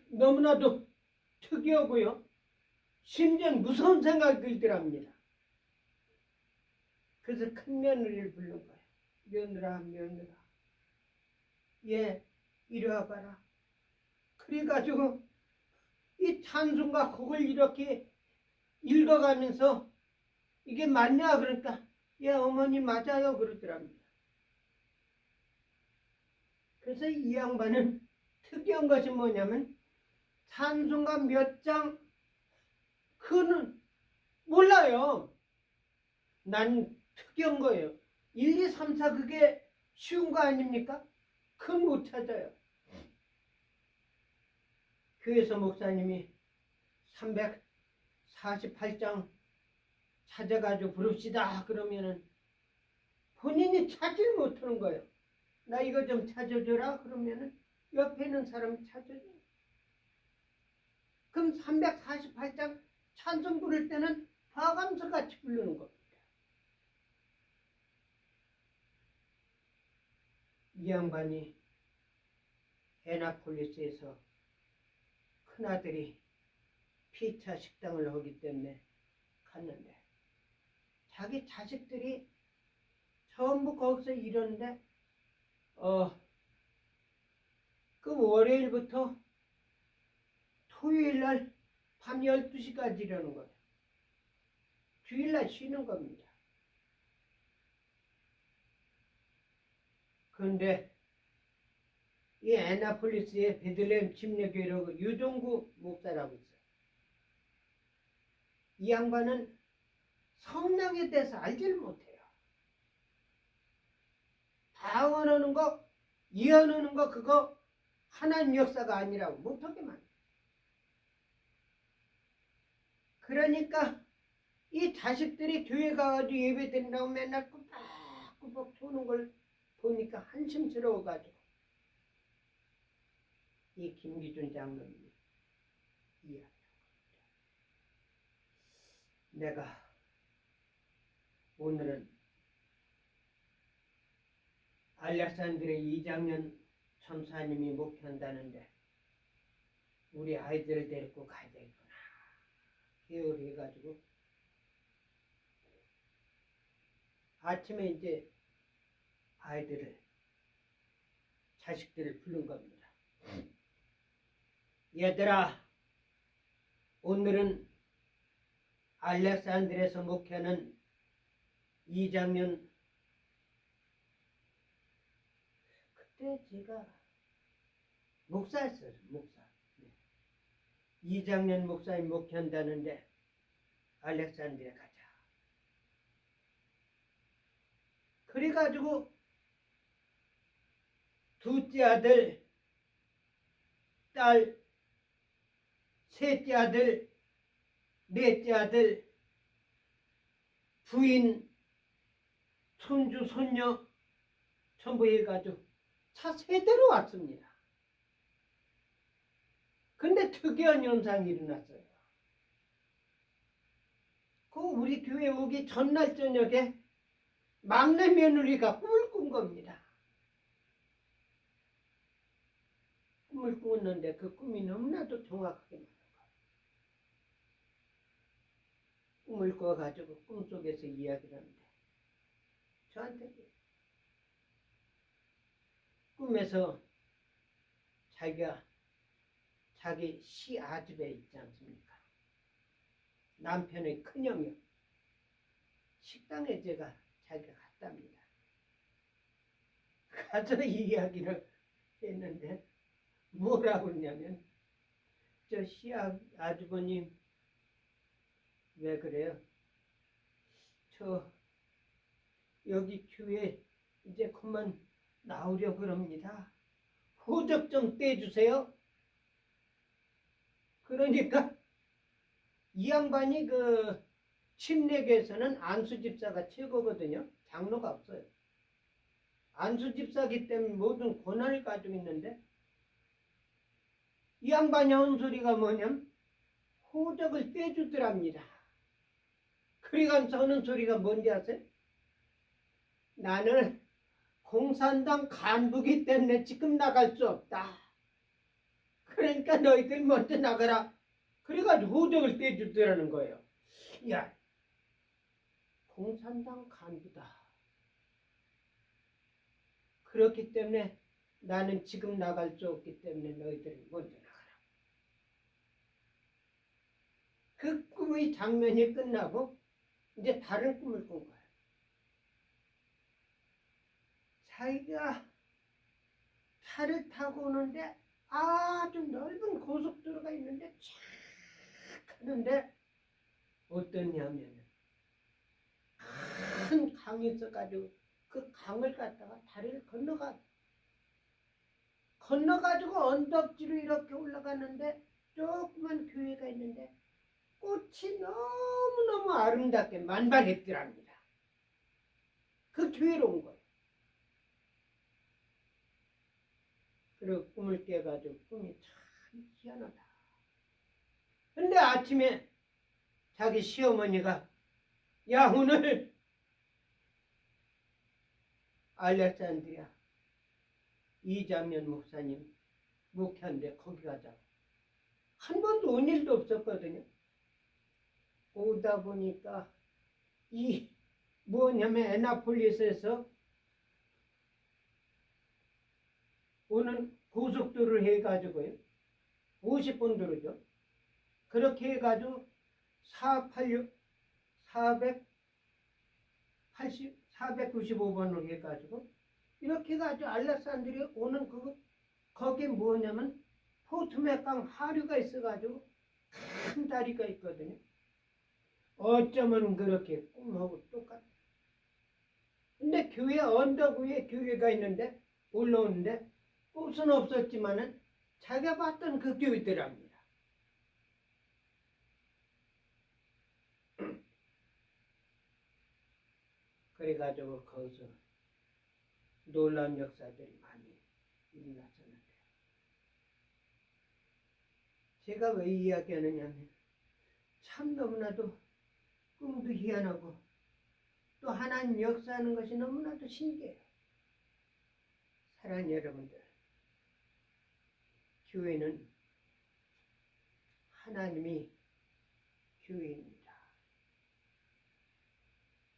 [SPEAKER 1] 너무나도 특이하고요. 심지어 무서운 생각이 들더랍니다. 그래서 큰 며느리를 부른 거예요. 며느라. 이리 와봐라. 그래가지고 이 찬송가 곡을 이렇게 읽어가면서 이게 맞냐 그러니까 어머니 맞아요 그러더랍니다. 그래서 이 양반은 특이한 것이 뭐냐면 찬송가 몇 장 그는 몰라요. 난 특이한 거예요. 1, 2, 3, 4 그게 쉬운 거 아닙니까? 그건 못 찾아요. 교회에서 목사님이 348장 찾아가지고 부릅시다 그러면은 본인이 찾지를 못하는 거예요. 나 이거 좀 찾아줘라 그러면은 옆에 있는 사람이 찾아줘요. 그럼 348장 찬송 부를 때는 화감서 같이 부르는 겁니다. 이 양반이 애나폴리스에서 큰아들이 피자 식당을 하기 때문에 갔는데 자기 자식들이 전부 거기서 일하는데 그 월요일부터 토요일날 밤 12시까지 일하는 거예요. 주일날 쉬는 겁니다. 그런데 이 애나폴리스의 베들레헴 침례교회라고 유종구 목사라고 있어요. 이 양반은 성령에 대해서 알지를 못해요. 방언하는 거, 예언하는 거 그거 하나님 역사가 아니라고 못하게만. 그러니까 이 자식들이 교회 가가지고 예배 드린다고 맨날 꾸벅꾸벅 도는 걸 보니까 한심스러워가지고 이 김기준 장로님이 이야기합니다. 내가 오늘은 알렉산드리아 2장년 천사님이 목회한다는데 우리 아이들을 데리고 가야 되겠구나 해가지고 아침에 이제 아이들을 자식들을 부른 겁니다. 얘들아, 오늘은 알렉산드리아에서 목회하는 이장면, 그때 제가 목사였어요. 목사. 네. 이장면 목사님 목회한다는데 알렉산드리아 가자. 그래가지고 둘째 아들, 딸, 셋째 아들, 넷째 아들, 부인, 손주, 손녀 전부 해가지고 차 3대로 왔습니다. 근데 특이한 현상이 일어났어요. 그 우리 교회 오기 전날 저녁에 막내 며느리가 꿈을 꾼 겁니다. 꿈을 꾸었는데 그 꿈이 너무나도 정확하게 나는 거예요. 꿈을 꿔가지고 꿈속에서 이야기를 하는데 저한테 꿈에서 자기가 자기 시아집에 있지 않습니까? 남편의 큰형이 식당에 제가 자기가 갔답니다. 가서 이야기를 했는데 뭐라고 했냐면 저 시아주버님 왜 그래요? 저 여기 교회 이제 그만 나오려고 그럽니다. 호적 좀 떼주세요. 그러니까 이 양반이 그 침례교에서는 안수집사가 최고거든요. 장로가 없어요. 안수집사기 때문에 모든 권한을 가지고 있는데 이 양반이 하는 소리가 뭐냐면 호적을 떼주더랍니다. 그래가면서 하는 소리가 뭔지 아세요? 나는 공산당 간부기 때문에 지금 나갈 수 없다. 그러니까 너희들 먼저 나가라. 그래가지고 호적을 떼주더라는 거예요. 야, 공산당 간부다. 그렇기 때문에 나는 지금 나갈 수 없기 때문에 너희들 먼저 나가라. 그 꿈의 장면이 끝나고 이제 다른 꿈을 꾼 거예요. 자기가 차를 타고 오는데 아주 넓은 고속도로가 있는데 쫙 가는데 어떠냐면 큰 강이 있어가지고 그 강을 갖다가 다리를 건너가지고 언덕지로 이렇게 올라가는데 조그만 교회가 있는데 꽃이 너무너무 아름답게 만발했더랍니다. 그 교회로 온 거예요. 그리고 꿈을 깨가지고 꿈이 참 희한하다. 근데 아침에 자기 시어머니가 야 오늘 알렉산드리아 이장면 목사님 목회한데 거기 가자고. 한 번도 온 일도 없었거든요. 오다 보니까 이 뭐냐면 애나폴리스에서 오는 고속도로를 해가지고요. 50분 도로죠. 그렇게 해가지고 495번으로 해가지고 이렇게 해가지고 알렉산드리아 오는 거기 뭐냐면 포트메강 하류가 있어가지고 큰 다리가 있거든요. 어쩌면 그렇게 꿈하고 똑같아. 근데 교회 언덕 위에 교회가 있는데 올라오는데 꽃은 없었지만은 자기가 봤던 그 교회더랍니다. 그래가지고 거기서 놀라운 역사들이 많이 일어났었는데 제가 왜 이야기하느냐면 참 너무나도 꿈도 희한하고 또 하나님 역사하는 것이 너무나도 신기해요. 사랑하는 여러분들, 교회는 하나님이 교회입니다.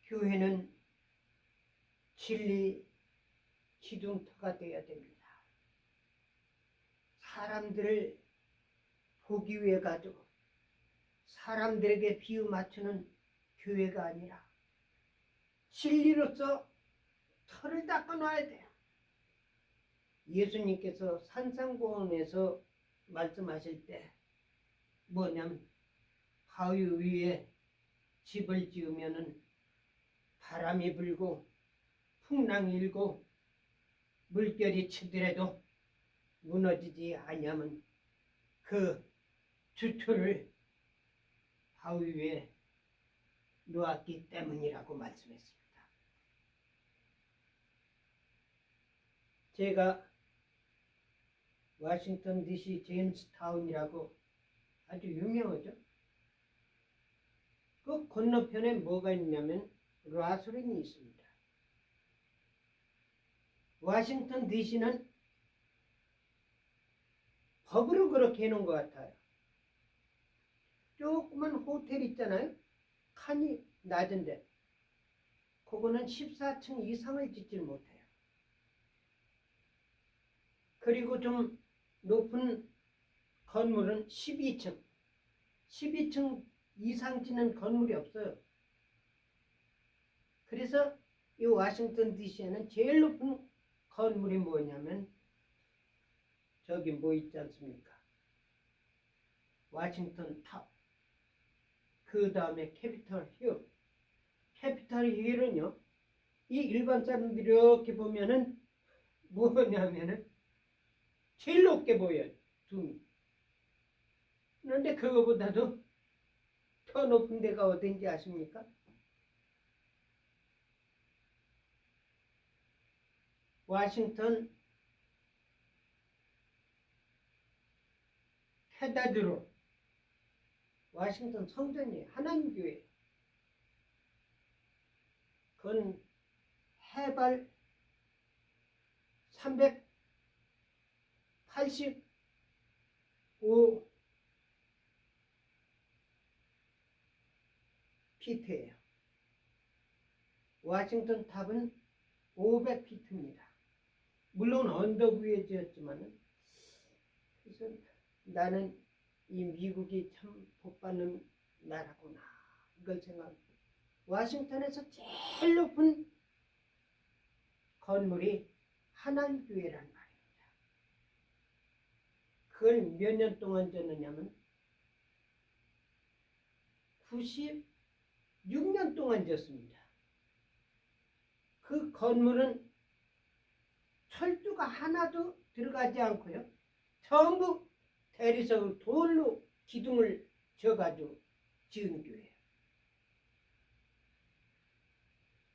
[SPEAKER 1] 교회는 진리 기둥터가 되어야 됩니다. 사람들을 보기 위해 가지고 사람들에게 비유 맞추는 교회가 아니라 진리로서 털을 닦아놔야 돼요. 예수님께서 산상보훈에서 말씀하실 때 뭐냐면 바위 위에 집을 지으면은 바람이 불고 풍랑이 일고 물결이 치더라도 무너지지 아니하면 그 주초를 바위 위에 놓았기 때문이라고 말씀했습니다. 제가 워싱턴 DC 제임스타운이라고 아주 유명하죠. 그 건너편에 뭐가 있냐면 라스린이 있습니다. 워싱턴 DC는 법으로 그렇게 해놓은 것 같아요. 조그만 호텔 있잖아요. 칸이 낮은데 그거는 14층 이상을 짓질 못해요. 그리고 좀 높은 건물은 12층 이상 짓는 건물이 없어요. 그래서 이 워싱턴 DC에는 제일 높은 건물이 뭐냐면 저기 뭐 있지 않습니까? 워싱턴 탑. 그 다음에 캐피털 힐. 캐피털 힐은요, 이 일반 사람들이 이렇게 보면은 뭐냐면은 제일 높게 보여요. 둠이. 그런데 그거보다도 더 높은 데가 어딘지 아십니까? 워싱턴 캐다드로, 워싱턴 성전이에요. 하나님 교회. 그건 해발 385 피트예요. 워싱턴 탑은 500피트입니다. 물론 언덕 위에 지었지만은, 그래서 나는 이 미국이 참 복받는 나라구나 이걸 생각합니다. 워싱턴에서 제일 높은 건물이 하나님교회란 말입니다. 그걸 몇 년 동안 졌느냐면 96년 동안 졌습니다. 그 건물은 철두가 하나도 들어가지 않고요. 전부 대리석을 돌로 기둥을 져가지고 지은 교회예요.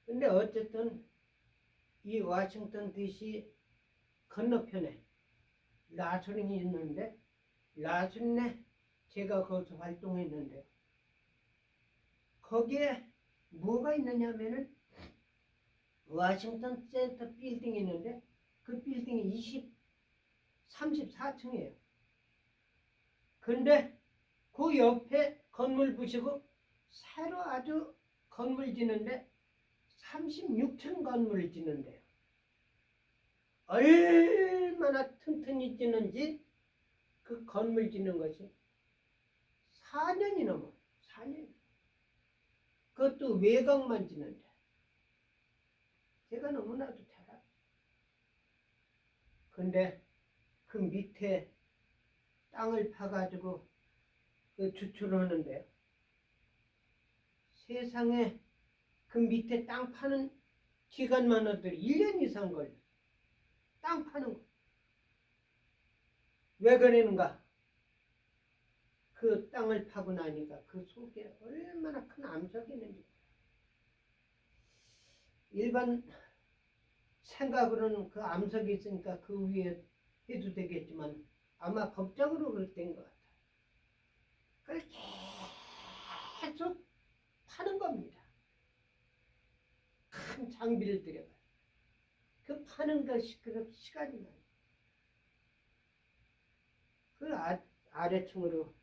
[SPEAKER 1] 근데 어쨌든 이 워싱턴 DC 건너편에 라스린이 있는데 라스린에 제가 거기서 활동했는데 거기에 뭐가 있느냐면은 워싱턴 센터 빌딩이 있는데 그 빌딩이 34층이에요. 근데 그 옆에 건물 부시고 새로 아주 건물 짓는데 36층 건물을 짓는데요. 얼마나 튼튼히 짓는지 그 건물 짓는 것이 4년이 넘어요. 4년. 그것도 외곽만 짓는데 제가 너무나도 대단. 근데 그 밑에 땅을 파가지고 그 주출하는데요. 세상에 그 밑에 땅 파는 기간만 해도 1년 이상 걸려요. 땅 파는 거. 왜 그러는가? 그 땅을 파고 나니까 그 속에 얼마나 큰 암석이 있는지. 일반 생각으로는 그 암석이 있으니까 그 위에 해도 되겠지만 아마 법적으로 그렇된 것 같아요. 그걸 계속 파는 겁니다. 큰 장비를 들여가지고. 그 파는 것이 그렇게 시간이 많아요. 그 아래층으로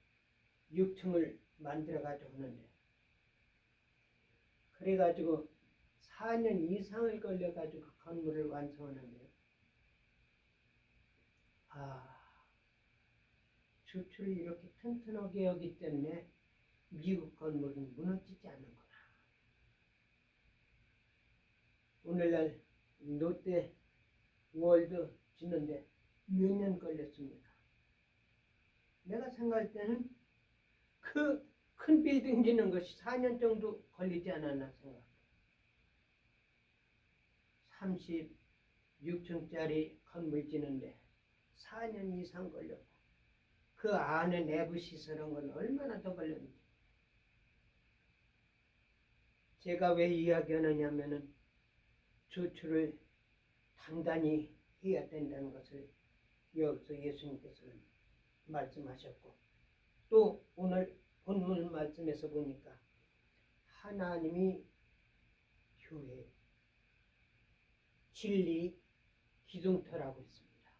[SPEAKER 1] 6층을 만들어가지고 하는데, 그래가지고 4년 이상을 걸려가지고 그 건물을 완성하는데요. 주출을 이렇게 튼튼하게 하기 때문에 미국 건물은 무너지지 않는구나. 오늘날 롯데 월드 짓는데 몇 년 걸렸습니까? 내가 생각할 때는 그 큰 빌딩 짓는 것이 4년 정도 걸리지 않았나 생각해요. 36층짜리 건물 짓는데 4년 이상 걸렸고, 그 안에 내부 시설한 건 얼마나 더 걸렸는지. 제가 왜 이야기하느냐면은 조출을 단단히 해야 된다는 것을 여기서 예수님께서는 말씀하셨고, 또 오늘 본문 말씀에서 보니까 하나님이 교회, 진리, 기둥터라고 있습니다.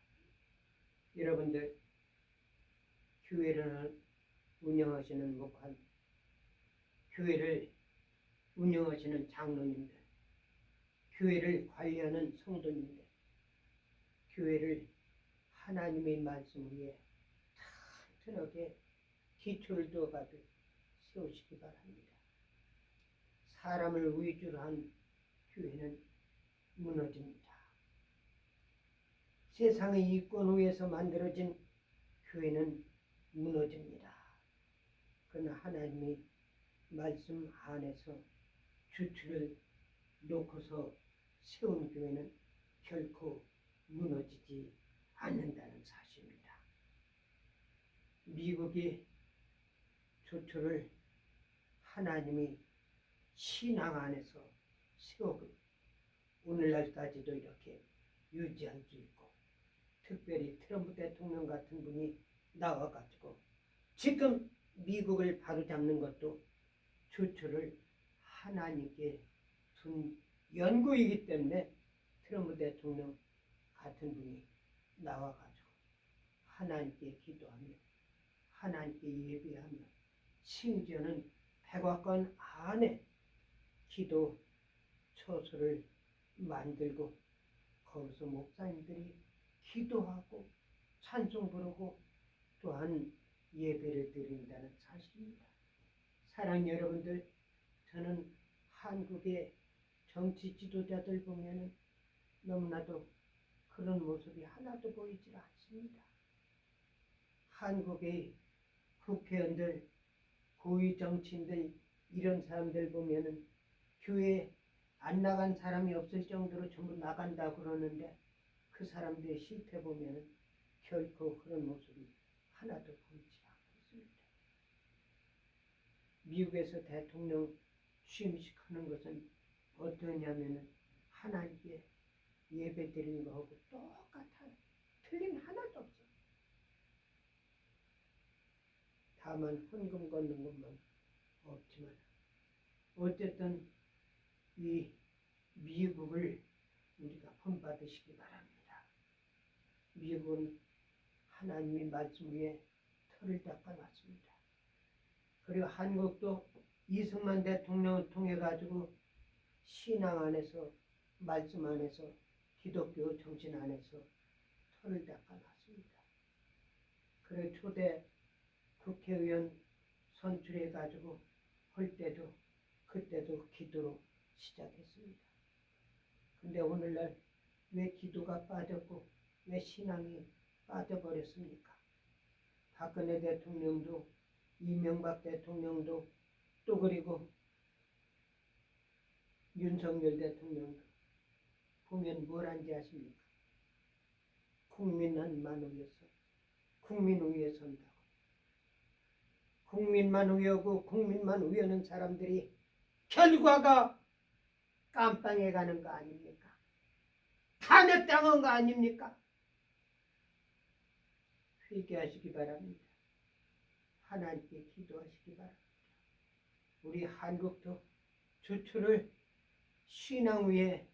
[SPEAKER 1] 여러분들, 교회를 운영하시는 목한, 교회를 운영하시는 장로님들, 교회를 관리하는 성도님들, 교회를 하나님의 말씀 위에 튼튼하게 기초를 두어가지고 세우시기 바랍니다. 사람을 위주로 한 교회는 무너집니다. 세상의 이권 위에서 만들어진 교회는 무너집니다. 그러나 하나님의 말씀 안에서 주추를 놓고서 세운 교회는 결코 무너지지 않는다는 사실입니다. 미국이 주추를 하나님이 신앙 안에서 세우고 오늘날까지도 이렇게 유지할 수 있고, 특별히 트럼프 대통령 같은 분이 나와가지고 지금 미국을 바로잡는 것도 주추를 하나님께 둔 연구이기 때문에 트럼프 대통령 같은 분이 나와가지고 하나님께 기도하며 하나님께 예배하며 심지어는 백악관 안에 기도 처소를 만들고 거기서 목사님들이 기도하고 찬송 부르고 또한 예배를 드린다는 사실입니다. 사랑하는 여러분들, 저는 한국의 정치 지도자들 보면은 너무나도 그런 모습이 하나도 보이질 않습니다. 한국의 국회의원들, 고위 정치인들, 이런 사람들 보면은 교회 안 나간 사람이 없을 정도로 전부 나간다고 그러는데, 그 사람들의 실패 보면은 결코 그런 모습이 하나도 보이지 않고 있습니다. 미국에서 대통령 취임식 하는 것은 어떠냐면은 하나님께 예배 드리는 거하고 똑같아요. 틀림 하나도 없어요. 다만 헌금 걷는 것만 없지만, 어쨌든 이 미국을 우리가 본받으시기 바랍니다. 미국은 하나님의 말씀 위에 털을 닦아놨습니다. 그리고 한국도 이승만 대통령을 통해 가지고 신앙 안에서, 말씀 안에서, 기독교 정신 안에서 털을 닦아놨습니다. 그리고 초대 국회의원 선출해 가지고 할 때도 그때도 기도로 시작했습니다. 근데 오늘날 왜 기도가 빠졌고 왜 신앙이 빠져버렸습니까? 박근혜 대통령도, 이명박 대통령도, 또 그리고 윤석열 대통령도 보면 뭘 한지 아십니까? 국민만 위해서, 국민 위에 선다고. 국민만 위하고 국민만 위하는 사람들이 결과가 깜빵에 가는 거 아닙니까? 탄핵당한 거 아닙니까? 회개하시기 바랍니다. 하나님께 기도하시기 바랍니다. 우리 한국도 주추를 신앙 위에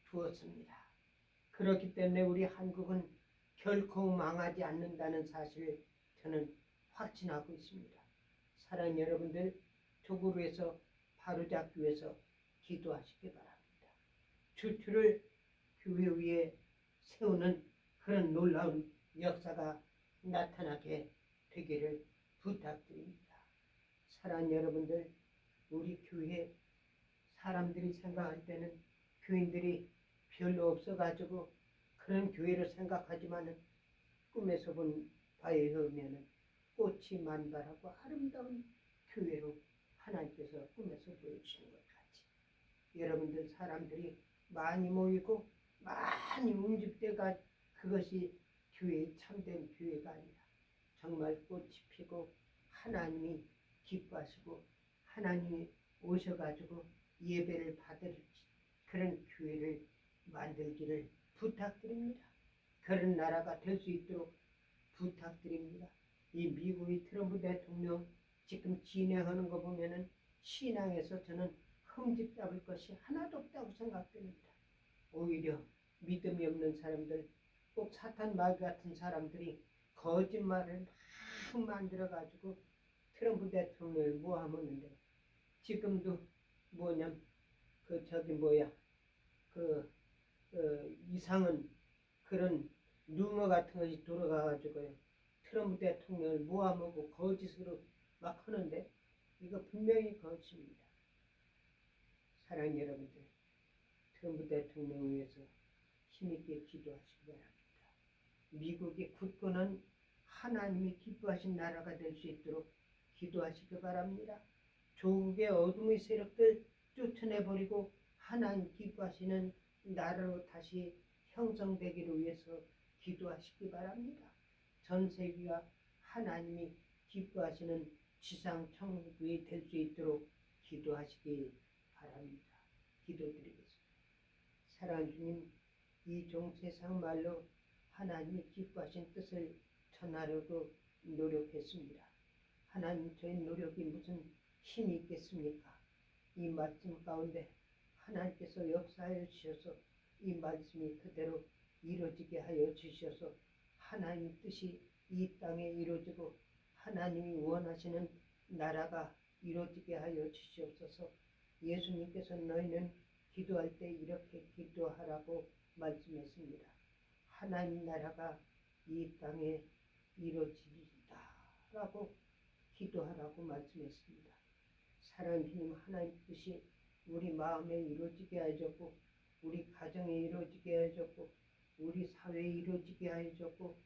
[SPEAKER 1] 두었습니다. 그렇기 때문에 우리 한국은 결코 망하지 않는다는 사실 저는 확신하고 있습니다. 사랑하는 여러분들, 조구루에서 바로잡기 위해서 기도하시기 바랍니다. 주주를 교회 위에 세우는 그런 놀라운 역사가 나타나게 되기를 부탁드립니다. 사랑하는 여러분들, 우리 교회 사람들이 생각할 때는 교인들이 별로 없어가지고 그런 교회를 생각하지만은 꿈에서 본 바에 의하면 꽃이 만발하고 아름다운 교회로 하나님께서 꿈에서 보여주시는 것 같이 여러분들 사람들이 많이 모이고 많이 움직대가 그것이 교회의 참된 교회가 아니라 정말 꽃이 피고 하나님이 기뻐하시고 하나님이 오셔가지고 예배를 받을 그런 교회를 만들기를 부탁드립니다. 그런 나라가 될 수 있도록 부탁드립니다. 이 미국의 트럼프 대통령 지금 진행하는 거 보면은 신앙에서 저는 흠집 잡을 것이 하나도 없다고 생각됩니다. 오히려 믿음이 없는 사람들, 꼭 사탄 마귀 같은 사람들이 거짓말을 막 만들어가지고 트럼프 대통령을 모함하는데 지금도 뭐냐면 이상한 그런 루머 같은 것이 돌아가가지고요. 트럼프 대통령을 모함하고 거짓으로 막 하는데 이거 분명히 거짓입니다. 사랑하는 여러분들, 트럼프 대통령을 위해서 힘있게 기도하시기 바랍니다. 미국이 굳건한 하나님이 기뻐하신 나라가 될 수 있도록 기도하시기 바랍니다. 조국의 어둠의 세력들 쫓아내버리고 하나님 기뻐하시는 나라로 다시 형성되기를 위해서 기도하시기 바랍니다. 전 세계가 하나님이 기뻐하시는 지상 천국이 될 수 있도록 기도하시기 바랍니다. 기도드리겠습니다. 사랑하는 주님, 이 종 세상 말로 하나님이 기뻐하신 뜻을 전하려고 노력했습니다. 하나님, 저희 노력이 무슨 힘이 있겠습니까? 이 말씀 가운데 하나님께서 역사하여 주셔서 이 말씀이 그대로 이루어지게 하여 주셔서 하나님 뜻이 이 땅에 이루어지고 하나님이 원하시는 나라가 이루어지게 하여 주시옵소서. 예수님께서 너희는 기도할 때 이렇게 기도하라고 말씀했습니다. 하나님 나라가 이 땅에 이루어지리이다 라고 기도하라고 말씀했습니다. 사랑하는 주님, 하나님 뜻이 우리 마음에 이루어지게 하여줬고 우리 가정에 이루어지게 하여줬고 우리 사회에 이루어지게 하여줬고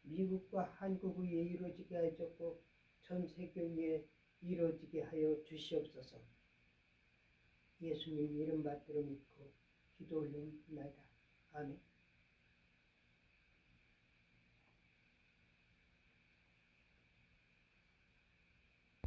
[SPEAKER 1] 미국과 한국 위에 이루어지게 하여줬고 전 세계 위에 이루어지게 하여 주시옵소서. 예수님 이름 받들어 믿고 기도 올리옵나이다. 아멘.